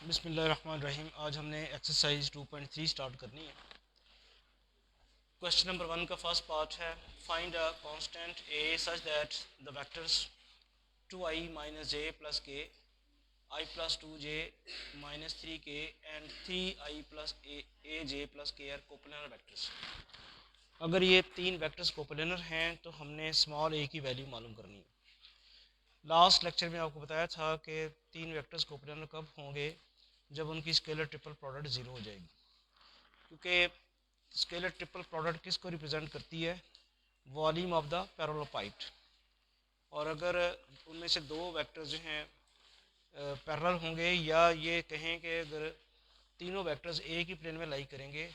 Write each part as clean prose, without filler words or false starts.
बिस्मिल्लाहिर्रहमानिर्रहीम। आज हमने एक्सरसाइज 2.3 स्टार्ट करनी है। क्वेश्चन नंबर 1 का फर्स्ट पार्ट है, find a constant a such that the vectors 2i minus j plus k, i plus 2j minus 3k and 3i plus a j plus k are coplanar vectors. अगर ये तीन vectors coplanar हैं तो हमने small ए की value मालूम करनी है। लास्ट लेक्चर में आपको बताया था कि तीन वेक्टर्स कोप्लानर कब होंगे, जब उनकी स्केलर ट्रिपल प्रोडक्ट ज़ीरो हो जाएगी, क्योंकि स्केलर ट्रिपल प्रोडक्ट किसको रिप्रेजेंट करती है? Volume of the parallelopiped. और अगर उनमें से दो वेक्टर्स जो हैं पैरेलल होंगे, या ये कहें कि अगर तीनों वेक्टर्स एक ही प्लेन में लाई करेंगे,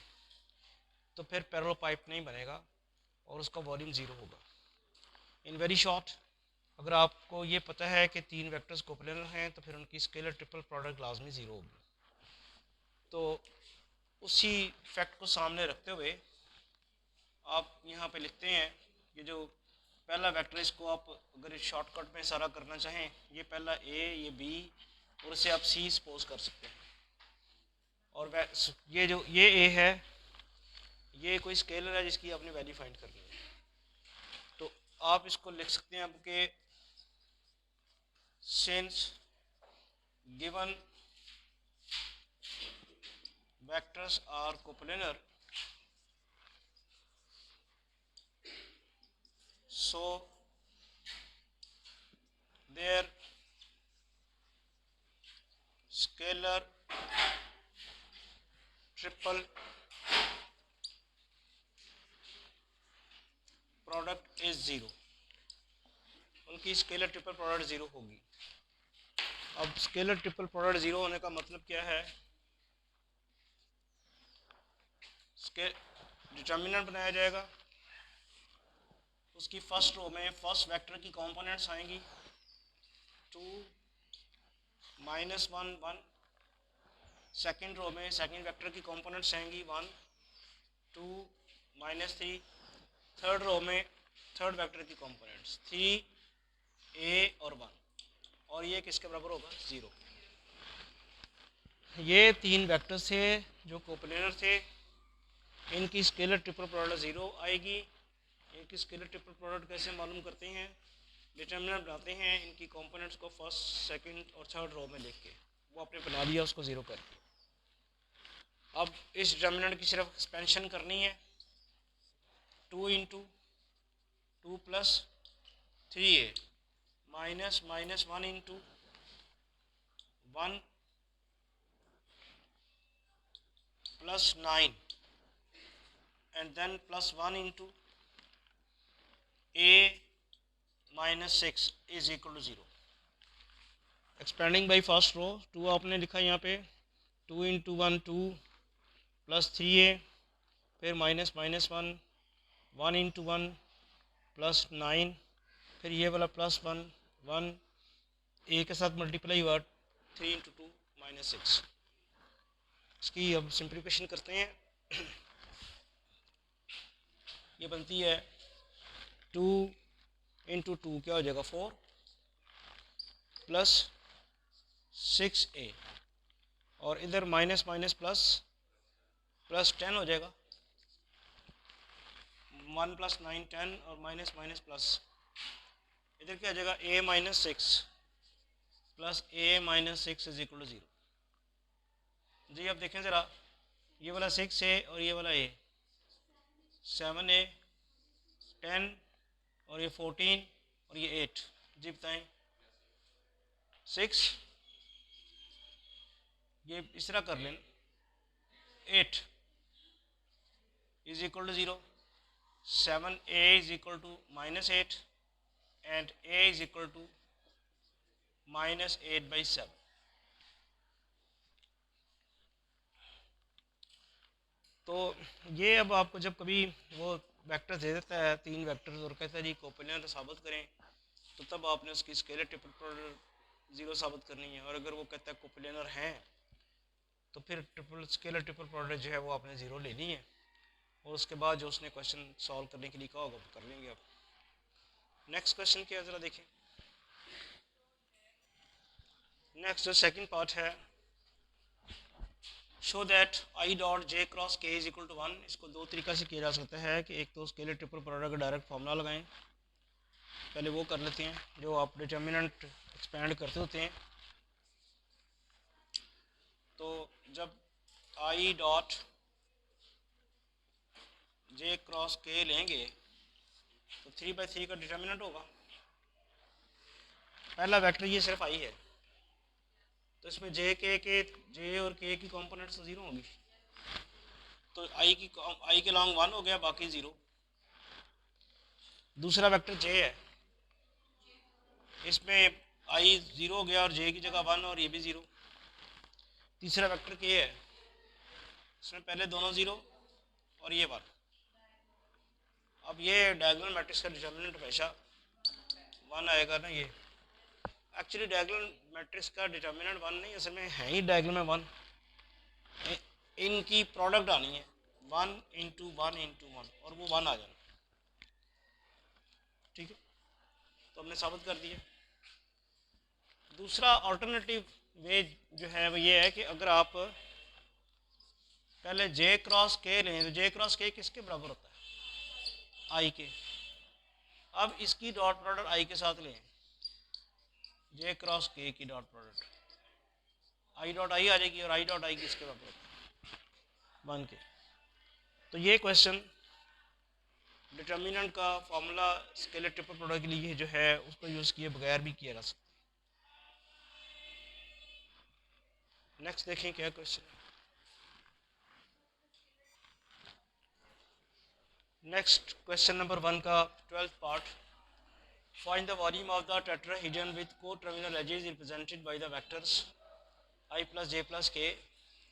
तो फिर पैरेललोपाइड नहीं बनेगा और उसका वॉल्यूम ज़ीरो होगा। इन वेरी शॉर्ट, अगर आपको ये पता है कि तीन वेक्टर्स कोप्लानर हैं तो फिर उनकी स्केलर ट्रिपल प्रोडक्ट लाजमी ज़ीरो होगी। तो उसी फैक्ट को सामने रखते हुए आप यहाँ पे लिखते हैं, ये जो पहला वेक्टर, इसको आप अगर शॉर्टकट में सारा करना चाहें, ये पहला ए, ये बी, और इसे आप सी सपोज कर सकते हैं। और ये जो ये ए है, ये कोई स्केलर है जिसकी आपने वैल्यू फाइंड करनी है। तो आप इसको लिख सकते हैं आपके, since given vectors are coplanar, so their scalar triple product is zero. उनकी स्केलर ट्रिपल प्रोडक्ट ज़ीरो होगी। अब स्केलर ट्रिपल प्रोडक्ट ज़ीरो होने का मतलब क्या है? डिटर्मिनेंट बनाया जाएगा, उसकी फर्स्ट रो में फर्स्ट वेक्टर की कंपोनेंट्स आएंगी 2 माइनस 1 1, सेकेंड रो में सेकेंड वेक्टर की कंपोनेंट्स आएंगी 1 2 माइनस 3, थर्ड रो में थर्ड वेक्टर की कंपोनेंट्स 3 a और 1, और ये किसके बराबर होगा? ज़ीरो। ये तीन वेक्टर थे जो कोप्लानर थे, इनकी स्केलर ट्रिपल प्रोडक्ट ज़ीरो आएगी। इनकी स्केलर ट्रिपल प्रोडक्ट कैसे मालूम करते हैं? डिटर्मिनेंट बनाते हैं इनकी कंपोनेंट्स को फर्स्ट, सेकंड और थर्ड रो में लिख के, वो आपने बना दिया उसको ज़ीरो करके। अब इस डिटर्मिनेंट की सिर्फ एक्सपेंशन करनी है, 2 into 2 plus 3a minus minus 1 into 1 plus 9 and then plus 1 into a minus 6 is equal to 0। Expanding by first row, 2 आपने लिखा यहाँ पे, 2 इंटू 1 2 प्लस 3a, फिर माइनस माइनस 1 1 इंटू 1 प्लस 9, फिर ये वाला प्लस 1 1 a के साथ मल्टीप्लाई हुआ 3 इंटू 2 माइनस 6। इसकी अब सिंप्लीफिकेशन करते हैं। ये बनती है 2 इंटू 2 क्या हो जाएगा 4 प्लस 6a, और इधर माइनस माइनस प्लस प्लस 10 हो जाएगा, 1 प्लस 9 10 और माइनस माइनस प्लस, इधर क्या हो जाएगा a minus 6 plus a minus 6 is equal to 0। जी अब देखें ज़रा, ये वाला 6a और ये वाला a, 7a 10 और ये 14 और ये 8। जी बताएं, 6 ये इस तरह कर लें, 8 is equal to 0, 7a is equal to minus 8 and a is equal to minus 8/7। तो ये अब आपको जब कभी वो वेक्टर दे देता है, तीन वेक्टर्स, और कहता है जी कोप्लानर साबित करें, तो तब आपने उसकी स्केलर ट्रिपल प्रोडक्ट ज़ीरो साबित करनी है। और अगर वो कहता है कोप्लानर हैं, तो फिर स्केलर ट्रिपल प्रोडक्ट जो है वो आपने ज़ीरो लेनी है, और उसके बाद जो उसने क्वेश्चन सॉल्व करने के लिए कहा होगा वो कर लेंगे आप। नेक्स्ट क्वेश्चन क्या ज़रा देखें। नेक्स्ट जो सेकंड पार्ट है, show that I dot J cross के इज इक्वल टू 1। इसको दो तरीक़ा से किया जा सकता है कि एक तो स्केलर ट्रिपल प्रोडक्ट का डायरेक्ट फार्मूला लगाएं, पहले वो कर लेते हैं जो आप डिटर्मिनेंट एक्सपेंड करते होते हैं। तो जब आई डॉट जे क्रॉस के लेंगे तो 3/3 का डिटर्मिनेंट होगा। पहला वेक्टर ये सिर्फ आई है, तो इसमें जे और के की कंपोनेंट्स तो ज़ीरो होंगी, तो आई के लॉन्ग 1 हो गया, बाकी 0। दूसरा वेक्टर जे है, इसमें आई 0 हो गया और जे की जगह 1 और ये भी 0। तीसरा वेक्टर के है, इसमें पहले दोनों 0 और ये 1। अब ये डायगोनल मैट्रिक्स का डिटर्मिनेंट हमेशा 1 आएगा ना। ये एक्चुअली डायगोनल मैट्रिक्स का डिटर्मिनेंट 1 नहीं, असल में है ही डायगोनल में 1। इनकी प्रोडक्ट आनी है 1 इंटू 1 इंटू 1 और वो 1 आ जाना। ठीक है, तो हमने साबित कर दिया। दूसरा अल्टरनेटिव वे जो है वो ये है कि अगर आप पहले जे क्रॉस के लें तो जे क्रॉस के किसके बराबर होता है? आई के। अब इसकी डॉट प्रोडक्ट आई के साथ लें, जे क्रॉस के की dot product i dot i आ जाएगी और आई डॉट आई किसके बराबर होता है? 1 के। तो ये क्वेश्चन डिटर्मिनेंट का फॉर्मूला स्केलर ट्रिपल प्रोडक्ट के लिए जो है उसको यूज़ किए बगैर भी किया जा सकता है। नेक्स्ट देखें क्या क्वेश्चन है। नेक्स्ट क्वेश्चन नंबर 1 का 12th part. Find the volume of the tetrahedron with coterminal edges represented by the vectors i plus j plus k,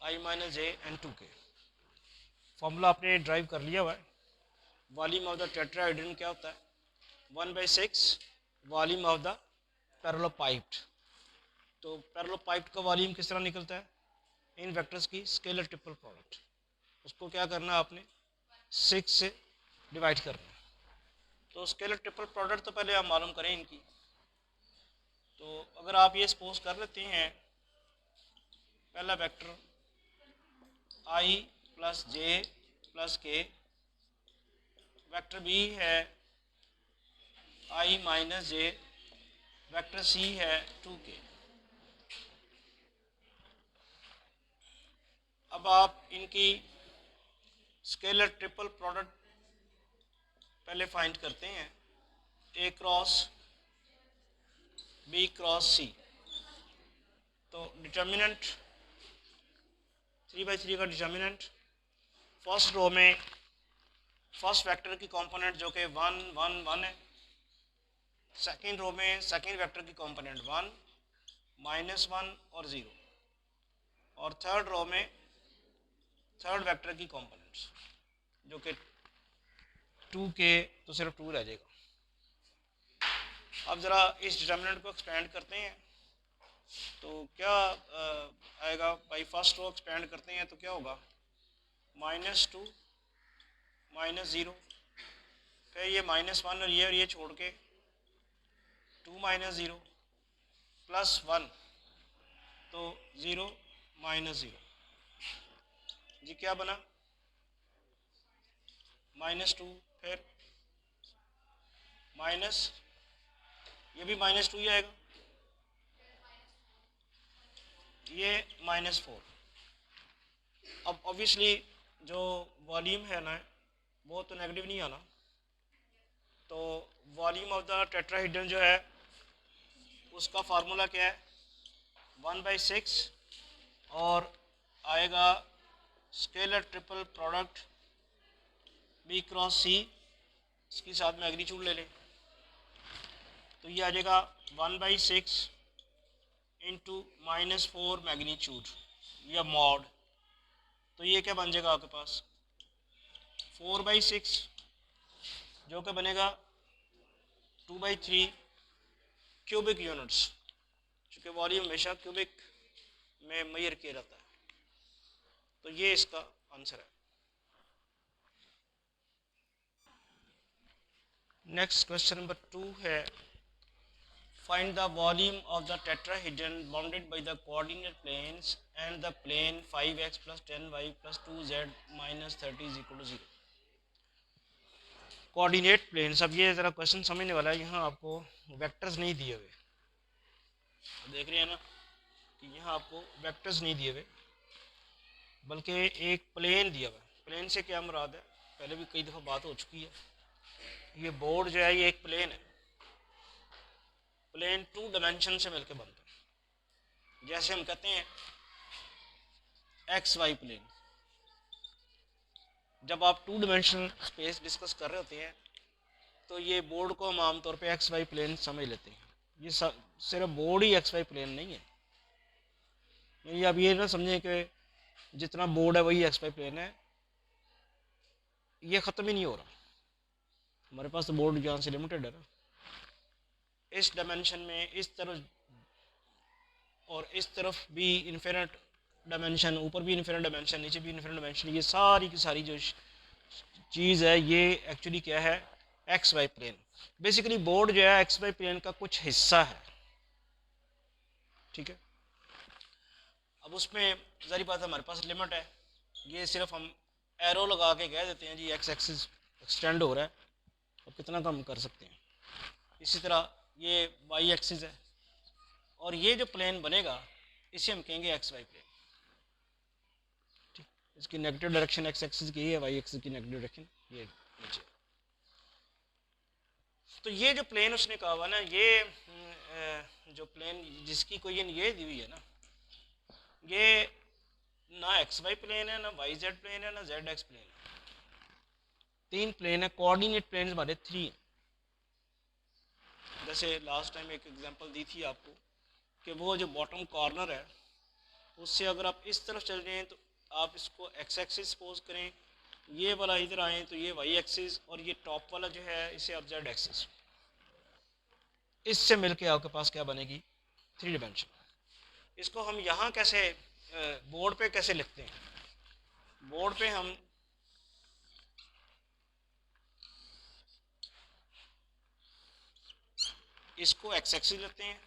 i minus j and 2k। Formula आपने derive कर लिया हुआ है। Volume of the tetrahedron क्या होता है? 1/6 volume of the पैरेललोपाइड। तो पैरेललोपाइड का वॉल्यूम किस तरह निकलता है? इन वेक्टर्स की स्केलर ट्रिपल प्रोडक्ट, उसको क्या करना है आपने? 6 से डिवाइड करना है। तो स्केलर ट्रिपल प्रोडक्ट तो पहले आप मालूम करें इनकी। तो अगर आप ये सपोज कर लेते हैं, पहला वेक्टर आई प्लस जे प्लस के, वेक्टर बी है आई माइनस जे, वेक्टर सी है 2k। अब आप इनकी स्केलर ट्रिपल प्रोडक्ट पहले फाइंड करते हैं। ए क्रॉस बी क्रॉस सी, तो डिटर्मिनेंट 3/3 का डिटर्मिनेंट फर्स्ट रो में फर्स्ट वेक्टर की कंपोनेंट जो कि 1 1 1 है, सेकेंड रो में सेकेंड वेक्टर की कंपोनेंट 1 -1 और 0, और थर्ड रो में थर्ड वेक्टर की कंपोनेंट्स जो कि 2k, तो सिर्फ 2 रह जाएगा। अब ज़रा इस डिटर्मिनेंट को एक्सपेंड करते हैं तो क्या आएगा भाई? फर्स्ट रो एक्सपेंड करते हैं तो क्या होगा? -2 -0, फिर ये -1 और ये छोड़ के 2 -0 +1, तो 0 -0 जी क्या बना? -2, फिर माइनस, ये भी -2 ही आएगा, ये -4। अब ऑब्वियसली जो वॉल्यूम है ना वो तो नेगेटिव नहीं आना, तो वॉल्यूम ऑफ द टेट्राहेड्रन जो है उसका फार्मूला क्या है? 1/6 और आएगा scalar triple product b cross c, इसके साथ मैग्नीट्यूड ले लें तो ये आ जाएगा 1/6 इंटू -4 मैग्नीट्यूड या मॉड, तो ये क्या बन जाएगा आपके पास? 4/6 जो कि बनेगा 2/3 क्यूबिक यूनिट्स, क्योंकि वॉल्यूम हमेशा क्यूबिक में मेजर किया जाता है। तो ये इसका आंसर है। नेक्स्ट क्वेश्चन नंबर 2 है, Find the volume of the tetrahedron bounded by the coordinate planes and the plane 5x plus 10y plus 2z minus 30 is equal to 0. Coordinate planes, अब ये ज़रा क्वेश्चन समझने वाला है। यहाँ आपको वेक्टर्स नहीं दिए हुए, देख रहे हैं ना कि यहाँ आपको वेक्टर्स नहीं दिए हुए बल्कि एक प्लेन दिया हुआ है। प्लेन से क्या मुराद है, पहले भी कई दफ़ा बात हो चुकी है। ये बोर्ड जो है ये एक प्लेन है। प्लेन 2 डायमेंशन से मिलकर बनता है। जैसे हम कहते हैं एक्स वाई प्लेन, जब आप 2 डायमेंशनल स्पेस डिस्कस कर रहे होते हैं तो ये बोर्ड को हम आमतौर पे एक्स वाई प्लेन समझ लेते हैं। ये सिर्फ बोर्ड ही एक्स वाई प्लेन नहीं है। ये आप ये ना समझें कि जितना बोर्ड है वही एक्स वाई प्लेन है, ये ख़त्म ही नहीं हो रहा। हमारे पास तो बोर्ड जहाँ से लिमिटेड है ना, इस डायमेंशन में इस तरफ और इस तरफ भी इन्फिनिट डायमेंशन, ऊपर भी इन्फिनिट डायमेंशन, नीचे भी इन्फिनिट डायमेंशन, ये सारी की सारी जो चीज़ है ये एक्चुअली क्या है, X Y plane. Basically board जो है एक्स वाई प्लेन का कुछ हिस्सा है, ठीक है। अब उसमें ज़ाहिर बात है हमारे पास लिमिट है। ये सिर्फ हम एरो लगा के कह देते हैं जी एक्स एक्सिस एक्सटेंड हो रहा है, अब कितना कम कर सकते हैं। इसी तरह ये वाई एक्सिस है और ये जो प्लेन बनेगा इसे हम कहेंगे एक्स वाई प्लेन। ठीक, इसकी नेगेटिव डायरेक्शन एक्स एक्सिस की है, वाई एक्सिस की नेगेटिव डायरेक्शन ये नीचे। तो ये जो प्लेन उसने कहा हुआ ना, ये जो प्लेन जिसकी कोई ये दी हुई है ना, ये ना एक्स वाई प्लेन है, ना वाई जेड प्लेन है, ना जेड एक्स प्लेन है। 3 प्लेन है। कोऑर्डिनेट प्लेन हमारे 3 हैं। जैसे लास्ट टाइम एक एग्जांपल दी थी आपको कि वो जो बॉटम कॉर्नर है उससे अगर आप इस तरफ चल रहे हैं तो आप इसको एक्स एक्सिस सपोज करें, ये वाला इधर आए तो ये वाई एक्सिस, और ये टॉप वाला जो है इसे आप जेड एक्सिस। इससे मिलके आपके पास क्या बनेगी, 3 डायमेंशन। इसको हम यहाँ कैसे बोर्ड पे कैसे लिखते हैं, बोर्ड पे हम इसको एक्स एक्सिस लेते हैं,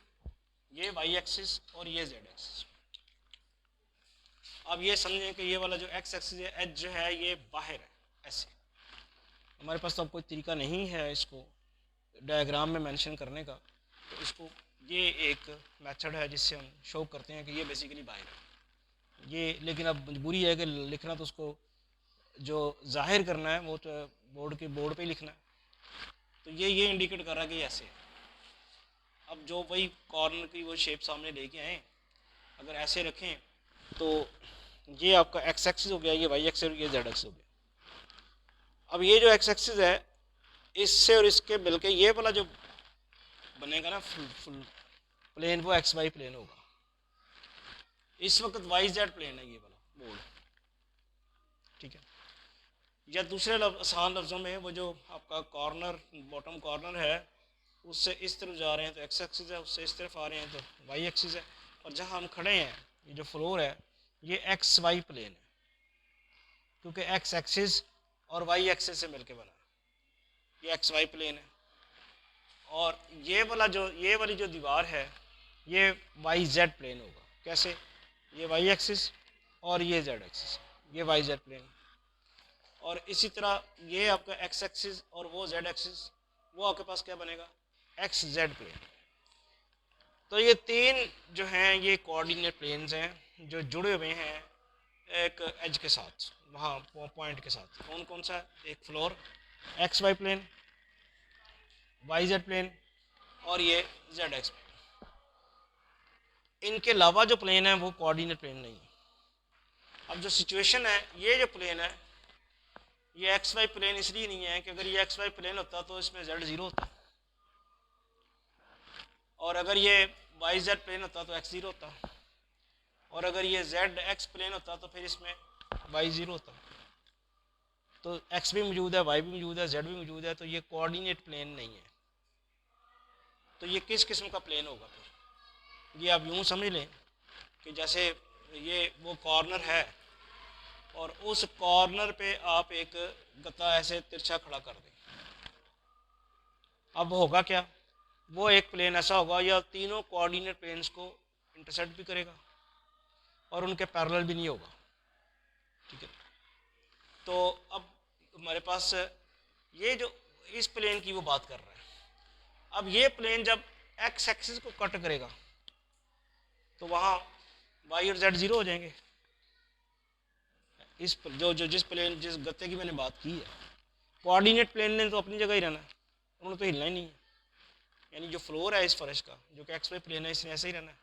ये वाई एक्सिस और ये जेड एक्सिस। अब ये समझें कि ये वाला जो एक्स एक्सिस है, एच जो है ये बाहर है ऐसे। हमारे पास तो अब कोई तरीका नहीं है इसको डायग्राम में मेंशन करने का, तो इसको ये एक मेथड है जिससे हम शो करते हैं कि ये बेसिकली बाहर है ये। लेकिन अब मजबूरी है कि लिखना तो उसको जो जाहिर करना है वो तो बोर्ड पे ही लिखना है। तो ये इंडिकेट कर रहा है कि ऐसे है। अब जो वही कॉर्नर की वो शेप सामने लेके आए, अगर ऐसे रखें तो ये आपका एक्स एक्सिस हो गया, ये वाई एक्सिस, ये जेड एक्सिस हो गया। अब ये जो एक्स एक्सिस है इससे और इसके मिलके ये वाला जो बनेगा ना फुल प्लेन, वो एक्स वाई प्लेन होगा। इस वक्त वाई जेड प्लेन है ये वाला बोर्ड, ठीक है। या दूसरे आसान लफ्ज़ों में वो जो आपका कॉर्नर बॉटम कॉर्नर है उससे इस तरफ जा रहे हैं तो एक्स एक्सिस है, उससे इस तरफ आ रहे हैं तो वाई एक्सिस है, और जहाँ हम खड़े हैं ये जो फ्लोर है ये एक्स वाई प्लेन है, क्योंकि एक्स एक्सिस और वाई एक्सिस से मिलके बना ये एक्स वाई प्लेन है। और ये वाली जो दीवार है ये वाई जेड प्लेन होगा। कैसे, ये वाई एक्सिस और ये जेड एक्सिस, ये वाई जेड प्लेन। और इसी तरह ये आपका एक्स एक्सिस और वो जेड एक्सिस, वो आपके पास क्या बनेगा, एक्स जेड प्लेन। तो ये 3 जो हैं ये कोऑर्डिनेट प्लेन्स हैं जो जुड़े हुए हैं एक एज के साथ, वहाँ पॉइंट के साथ। कौन कौन सा, एक floor X Y plane, Y Z plane और ये जेड एक्स प्लेन। इनके अलावा जो प्लेन है वो कोऑर्डिनेट प्लेन नहीं है। अब जो सिचुएशन है, ये जो प्लेन है ये एक्स वाई प्लेन इसलिए नहीं है कि अगर ये एक्स वाई प्लेन होता तो इसमें जेड 0 होता, और अगर ये वाई जेड प्लेन होता तो एक्स 0 होता, और अगर ये जेड एक्स प्लेन होता तो फिर इसमें वाई 0 होता। तो एक्स भी मौजूद है, वाई भी मौजूद है, जेड भी मौजूद है, तो ये कोऑर्डिनेट प्लेन नहीं है। तो ये किस किस्म का प्लेन होगा फिर, ये आप यूँ समझ लें कि जैसे ये वो कॉर्नर है और उस कॉर्नर पे आप एक गत्ता ऐसे तिरछा खड़ा कर दें। अब होगा क्या वो एक प्लेन ऐसा होगा या तीनों कोऑर्डिनेट प्लेन्स को इंटरसेक्ट भी करेगा और उनके पैरेलल भी नहीं होगा। ठीक है, तो अब हमारे पास ये जो इस प्लेन की वो बात कर रहा है। अब ये प्लेन जब एक्स एक्सिस को कट करेगा तो वहाँ वाई और जेड ज़ीरो हो जाएंगे। इस जिस प्लेन जिस गत्ते की मैंने बात की है, कोऑर्डिनेट प्लेन ने तो अपनी जगह ही रहना है, उन्होंने तो हिलना ही नहीं है। यानी जो फ्लोर है इस फर्श का, जो कि एक्स वाई प्लेन है, इसने ऐसे ही रहना है,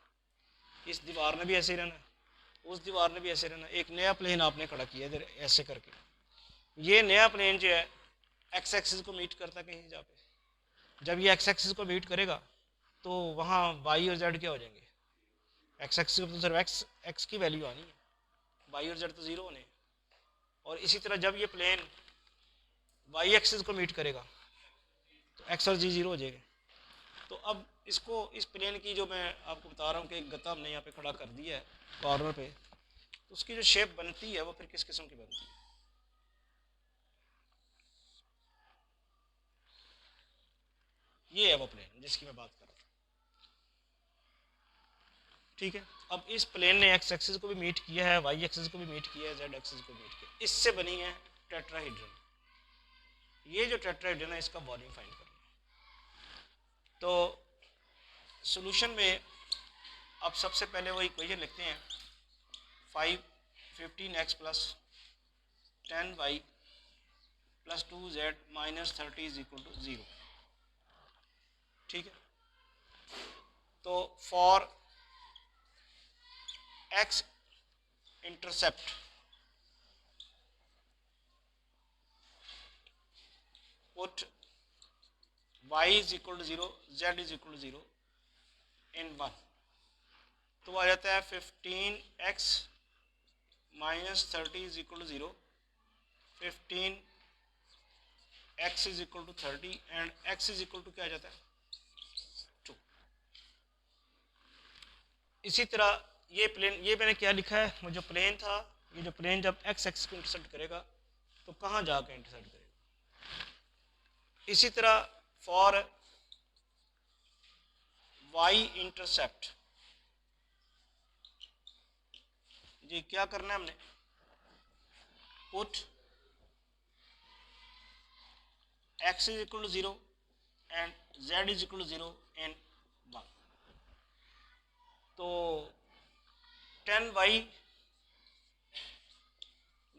इस दीवार ने भी ऐसे ही रहना है, उस दीवार ने भी ऐसे रहना है। एक नया प्लेन आपने खड़ा किया इधर ऐसे करके, ये नया प्लेन जो है एक्स एक्सिस को मीट करता है कहीं जहाँ पे। जब ये एक्स एक्सिस को मीट करेगा तो वहाँ वाई और जेड क्या हो जाएंगे, एक्स एक्सिस तो सिर्फ एक्स एक्स की वैल्यू आनी है, वाई और जेड तो ज़ीरो होने। और इसी तरह जब ये प्लेन वाई एक्सिस को मीट करेगा तो एक्स और जी ज़ीरो हो जाएगा। तो अब इसको इस प्लेन की जो मैं आपको बता रहा हूँ कि एक गत्ता हमने यहाँ पे खड़ा कर दिया है कॉर्नर पे, तो उसकी जो शेप बनती है वो फिर किस किस्म की बनती है। ये है वो प्लेन जिसकी मैं बात कर रहा था। ठीक है, अब इस प्लेन ने एक्स एक्सिस को भी मीट किया है, वाई एक्सिस को भी मीट किया है, जेड एक्सिस को मीट किया है, इससे बनी है टेट्राहेड्रन। ये जो टेट्राहेड्रन है इसका वॉल्यूम फाइंड करना है। तो सॉल्यूशन में अब सबसे पहले वो इक्वेशन लिखते हैं 15x plus 10y plus 2z minus 30 is equal to 0। ठीक है, तो for x intercept put y is equal to 0, z is equal to 0 in 1, तो आ जाता है 15x minus 30 is equal to 0, 15x is equal to 30 and x is equal to क्या आ जाता है 2। इसी तरह ये प्लेन, ये मैंने क्या लिखा है, वो जो प्लेन था, ये जो प्लेन जब x एक्सिस को इंटरसेक्ट करेगा तो कहाँ जाकर इंटरसेक्ट करेगा। इसी तरह फॉर y इंटरसेप्ट, जी क्या करना है हमने, put x is equal to 0 and z is equal to 0 in 1, तो 10y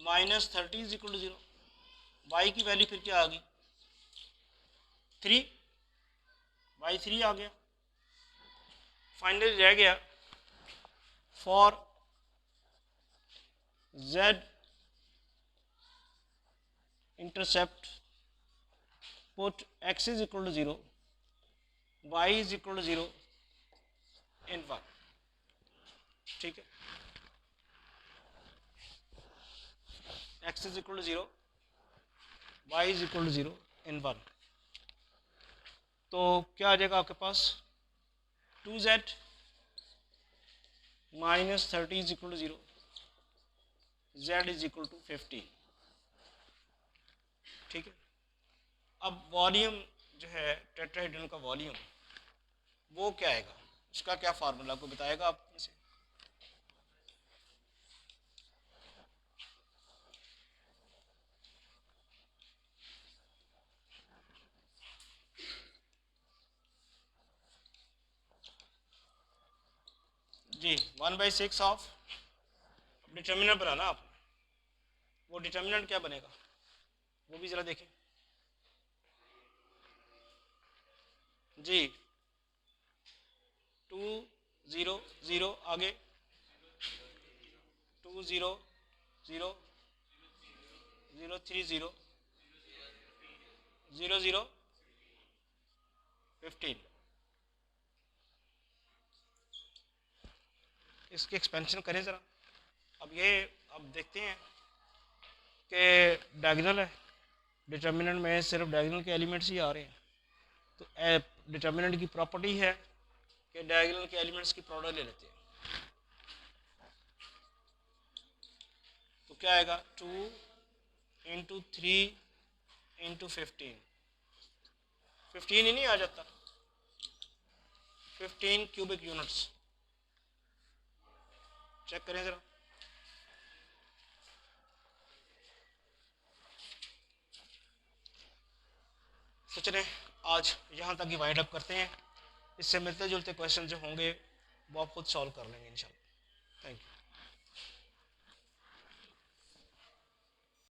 minus 30 is equal to 0, y की वैल्यू फिर क्या आ गई 3, y 3 आ गया। फाइनली रह गया for z intercept put x is equal to 0, y is equal to 0 in 1। ठीक है, x is equal to 0, y is equal to 0 in 1, तो क्या आ जाएगा आपके पास 2z minus 30 is equal to 0, z is equal to 15। ठीक है, अब वॉल्यूम जो है टेट्राहेड्रन का वॉल्यूम वो क्या आएगा, उसका क्या फार्मूला आपको बताएगा आप में से। जी 1/6 ऑफ डिटर्मिनेंट बनाना आप, वो डिटर्मिनेंट क्या बनेगा वो भी ज़रा देखें जी। 2 0 0 आगे 2 0 0 0 3 0 0 0 15। इसकी एक्सपेंशन करें ज़रा। अब ये अब देखते हैं कि डायगोनल है, डिटर्मिनेंट में सिर्फ डायगोनल के एलिमेंट्स ही आ रहे हैं, तो डिटर्मिनेंट की प्रॉपर्टी है कि डायगोनल के एलिमेंट्स की प्रोडक्ट ले लेते हैं, तो क्या आएगा 2 इंटू 3 इंटू 15 ही नहीं आ जाता, 15 क्यूबिक यूनिट्स। चेक करें ज़रा। तो चलें आज यहाँ तक ही वाइंड अप करते हैं। इससे मिलते जुलते क्वेश्चन जो होंगे वो आप खुद सॉल्व कर लेंगे इंशाल्लाह। Thank you.